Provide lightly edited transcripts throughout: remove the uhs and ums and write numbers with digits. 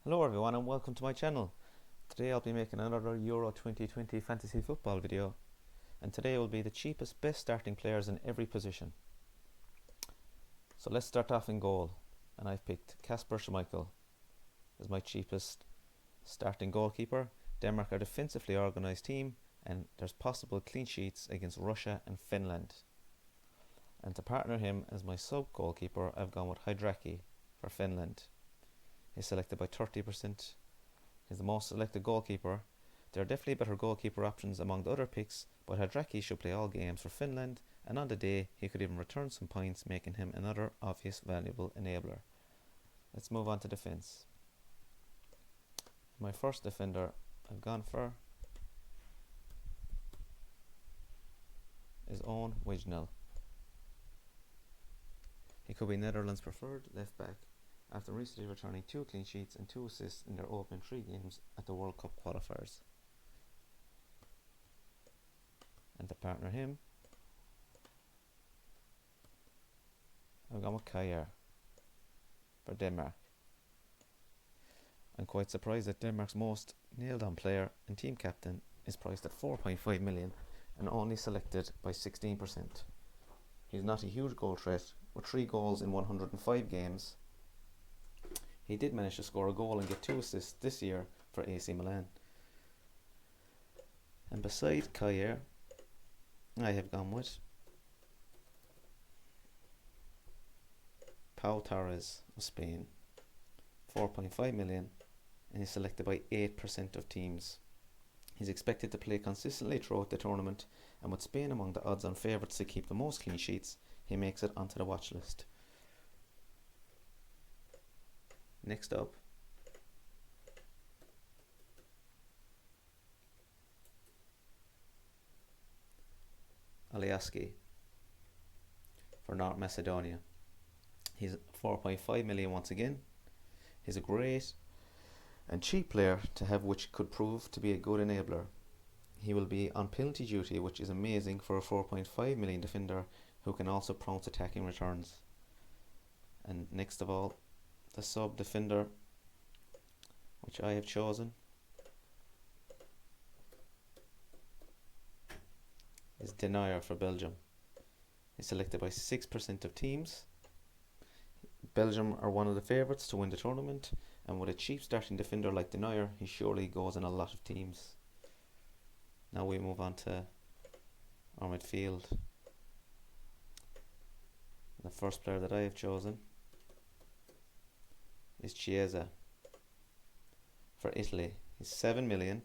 Hello everyone and welcome to my channel. Today I'll be making another Euro 2020 fantasy football video, and today will be the cheapest best starting players in every position. So let's start off in goal, and I've picked Kasper Schmeichel as my cheapest starting goalkeeper. Denmark are a defensively organised team and there's possible clean sheets against Russia and Finland. And to partner him as my sub goalkeeper, I've gone with Hydraki for Finland. He's selected by 30%. He's the most selected goalkeeper. There are definitely better goalkeeper options among the other picks, but Hydraki should play all games for Finland, and on the day he could even return some points, making him another obvious valuable enabler. Let's move on to defence. My first defender I've gone for is Owen Wijnal. He could be Netherlands' preferred left back after recently returning 2 clean sheets and 2 assists in their opening 3 games at the World Cup qualifiers. And to partner him, I've gone with Kjaer for Denmark. I'm quite surprised that Denmark's most nailed on player and team captain is priced at 4.5 million and only selected by 16%. He's not a huge goal threat with 3 goals in 105 games. He did manage to score a goal and get 2 assists this year for AC Milan. And beside Kjaer, I have gone with Pau Torres of Spain, 4.5 million, and he's selected by 8% of teams. He's expected to play consistently throughout the tournament, and with Spain among the odds-on favourites to keep the most clean sheets, he makes it onto the watch list. Next up, Alioski for North Macedonia. He's 4.5 million once again. He's a great and cheap player to have, which could prove to be a good enabler. He will be on penalty duty, which is amazing for a 4.5 million defender who can also pronounce attacking returns. And next of all, the sub defender which I have chosen is Denier for Belgium. He's selected by 6% of teams. Belgium are one of the favourites to win the tournament, and with a cheap starting defender like Denier, he surely goes in a lot of teams. Now we move on to our midfield. The first player that I have chosen is Chiesa for Italy. He's 7 million.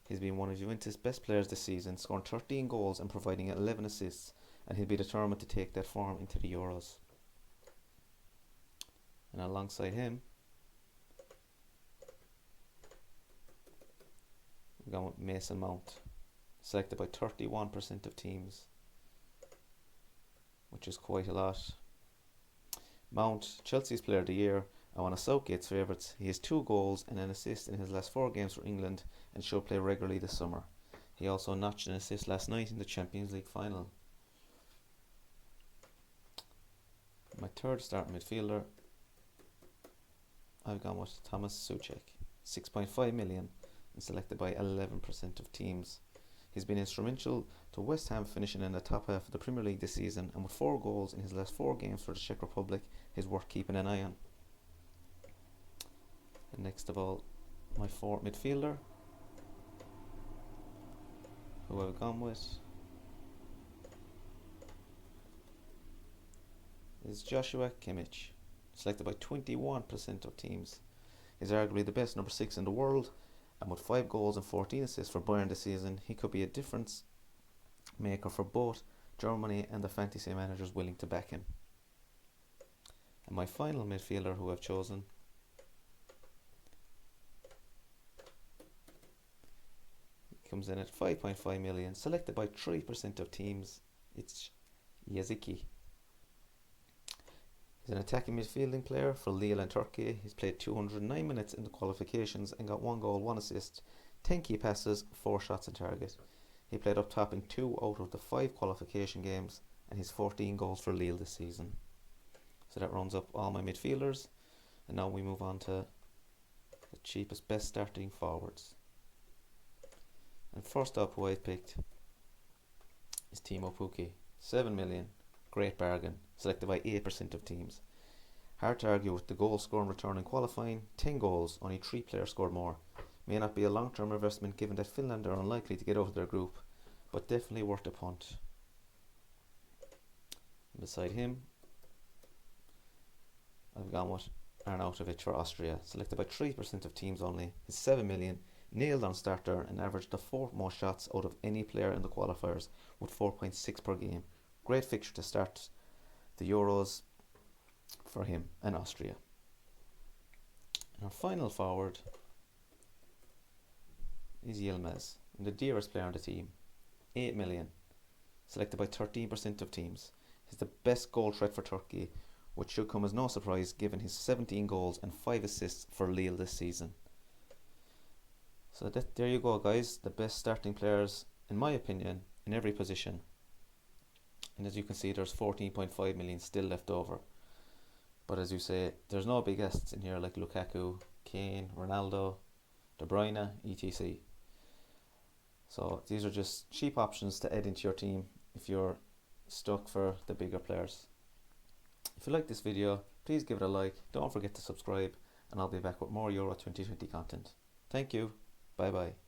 He's been one of Juventus' best players this season, scoring 13 goals and providing 11 assists, and he'll be determined to take that form into the Euros. And alongside him, we're going with Mason Mount, selected by 31% of teams, which is quite a lot. Mount, Chelsea's player of the year and one of Southgate's favourites. He has 2 goals and an assist in his last 4 games for England and should play regularly this summer. He also notched an assist last night in the Champions League final. My third starting midfielder, I've gone with Thomas Souček, 6.5 million and selected by 11% of teams. He's been instrumental to West Ham finishing in the top half of the Premier League this season, and with 4 goals in his last 4 games for the Czech Republic, he's worth keeping an eye on. And next of all, my 4th midfielder, who I've gone with, is Joshua Kimmich, selected by 21% of teams. He's arguably the best number 6 in the world, and with 5 goals and 14 assists for Bayern this season, he could be a difference maker for both Germany and the fantasy managers willing to back him. And my final midfielder who I've chosen comes in at 5.5 million, selected by 3% of teams. It's Yaziki. He's an attacking midfielding player for Lille and Turkey. He's played 209 minutes in the qualifications and got 1 goal, 1 assist, 10 key passes, 4 shots on target. He played up top in 2 out of the 5 qualification games, and he's 14 goals for Lille this season. So that rounds up all my midfielders, and now we move on to the cheapest best starting forwards. And first up, who I picked is Timo Pukki. 7 million, great bargain, selected by 8% of teams. Hard to argue with the goal scoring return in qualifying. 10 goals, only 3 players scored more. May not be a long term investment given that Finland are unlikely to get out of their group, but definitely worth a punt. And beside him, I've gone with Arnautovic for Austria, selected by 3% of teams only. He's 7 million, nailed on starter, and averaged the 4th most shots out of any player in the qualifiers with 4.6 per game. Great fixture to start the Euros for him and Austria. And our final forward is Yilmaz, and the dearest player on the team. 8 million, selected by 13% of teams. He's the best goal threat for Turkey, which should come as no surprise given his 17 goals and 5 assists for Lille this season. So there you go, guys, the best starting players, in my opinion, in every position. And as you can see, there's 14.5 million still left over. But as you say, there's no big guests in here like Lukaku, Kane, Ronaldo, De Bruyne, etc. So these are just cheap options to add into your team if you're stuck for the bigger players. If you like this video, please give it a like, don't forget to subscribe, and I'll be back with more Euro 2020 content. Thank you, bye bye.